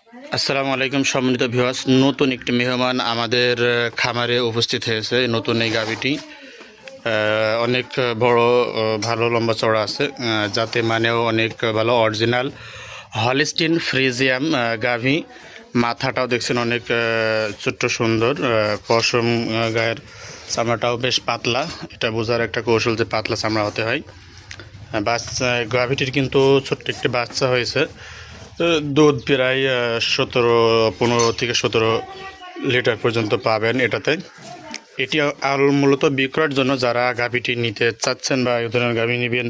আসসালামু আলাইকুম সম্মানিত ভিউয়ার্স, নতুন একটি মেহমান আমাদের খামারে উপস্থিত হয়েছে। নতুন এই গাভীটি অনেক বড়, ভালো লম্বা চড়া আছে, যাতে মানেও অনেক ভালো, অরিজিনাল হলিস্টিন ফ্রিজিয়াম গাভী। মাথাটাও দেখছেন অনেক ছোট্ট সুন্দর, পশম গায়ের চামড়াটাও বেশ পাতলা। এটা বোঝার একটা কৌশল যে পাতলা চামড়া হতে হয়। বাচ্চা গাভীটির কিন্তু ছোট্ট একটি বাচ্চা হয়েছে। দুধ প্রায় 15 থেকে 17 লিটার পর্যন্ত পাবেন এটাতে। এটি আর মূলত বিক্রয়ের জন্য যারা গাভীটি নিতে চাচ্ছেন বা এই ধরনের গাভী নেবেন,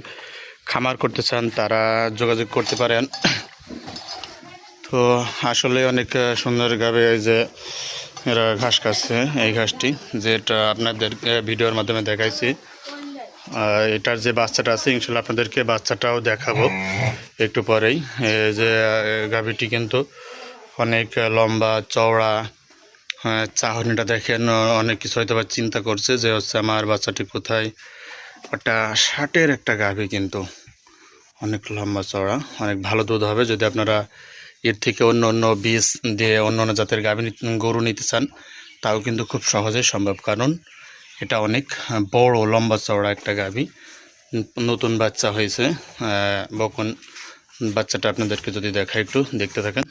খামার করতে চান, তারা যোগাযোগ করতে পারেন। তো আসলে অনেক সুন্দর গাভী। এই যে এরা ঘাস খাচ্ছে, এই ঘাসটি যেটা আপনাদের ভিডিওর মাধ্যমে দেখাইছি, এটার যে বাচ্চাটা আছে ইনশাল্লাহ আপনাদেরকে বাচ্চাটাও দেখাবো একটু পরেই। এই যে গাভীটি কিন্তু অনেক লম্বা চওড়া, চাহনিটা দেখেন, অনেক কিছু হয়তো বা চিন্তা করছে যে হচ্ছে আমার বাচ্চাটি কোথায়। একটা ষাটের একটা গাভী, কিন্তু অনেক লম্বা চওড়া, অনেক ভালো দুধ হবে। যদি আপনারা এর থেকে অন্য অন্য বীজ দিয়ে অন্য অন্য জাতের গাভী গরু নিতে চান, তাও কিন্তু খুব সহজে সম্ভব, কারণ এটা অনেক বড় লম্বা চওড়া একটা গাভী। নতুন বাচ্চা হয়েছে, বকন বাচ্চাটা আপনাদেরকে যদি দেখা, একটু দেখতে থাকেন।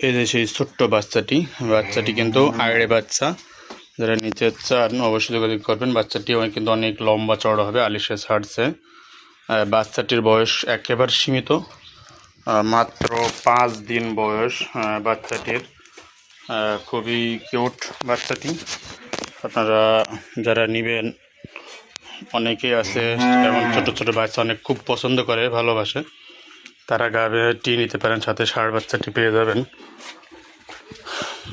এই যে সেই ছোট্ট বাচ্চাটি কিন্তু আইড়ে বাচ্চা। যারা নিতে চান অবশ্যই যোগাযোগ করবেন। বাচ্চাটি কিন্তু অনেক লম্বা চওড়া হবে, আলিশে ছাড়ছে। বাচ্চাটির বয়স একেবারে সীমিত, মাত্র 5 দিন বয়স বাচ্চাটির। খুবই কিউট বাচ্চাটি। আপনারা যারা নেবেন, অনেকেই আছে এমন ছোট ছোট বাচ্চা অনেক খুব পছন্দ করে, ভালোবাসে, তারা গাভীটি নিতে পারেন, সাথে ষাঁড় বাচ্চাটি পেয়ে যাবেন।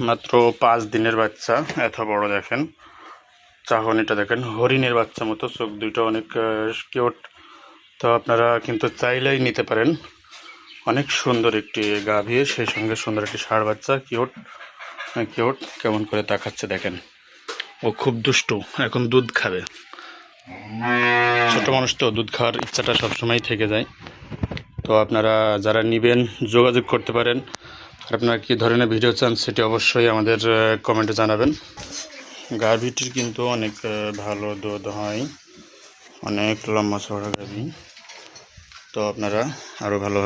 মাত্র 5 দিনের বাচ্চা, এত বড় দেখেন, চাহনিটা দেখেন হরিণের বাচ্চা মতো, চোখ দুটো অনেক কিউট। তো আপনারা কিন্তু চাইলেই নিতে পারেন। অনেক সুন্দর একটি গাভী, সেই সঙ্গে সুন্দর একটি ষাঁড় বাচ্চা। কিউট কিউট, কেমন করে তাকাচ্ছে দেখেন। ও খুব দুষ্টু, এখন দুধ খাবে। ছোট মানুষ তো, দুধ খাওয়ার ইচ্ছাটা সবসময় থেকে যায়। তো আপনারা যারা নেবেন যোগাযোগ করতে পারেন। আর আপনারা কী ধরনের ভিডিও চান সেটি অবশ্যই আমাদের কমেন্টে জানাবেন। গাভীটির কিন্তু অনেক ভালো দুধ হয়, অনেক লম্বা চওড়া গাভী। তো আপনারা আরও ভালোভাবে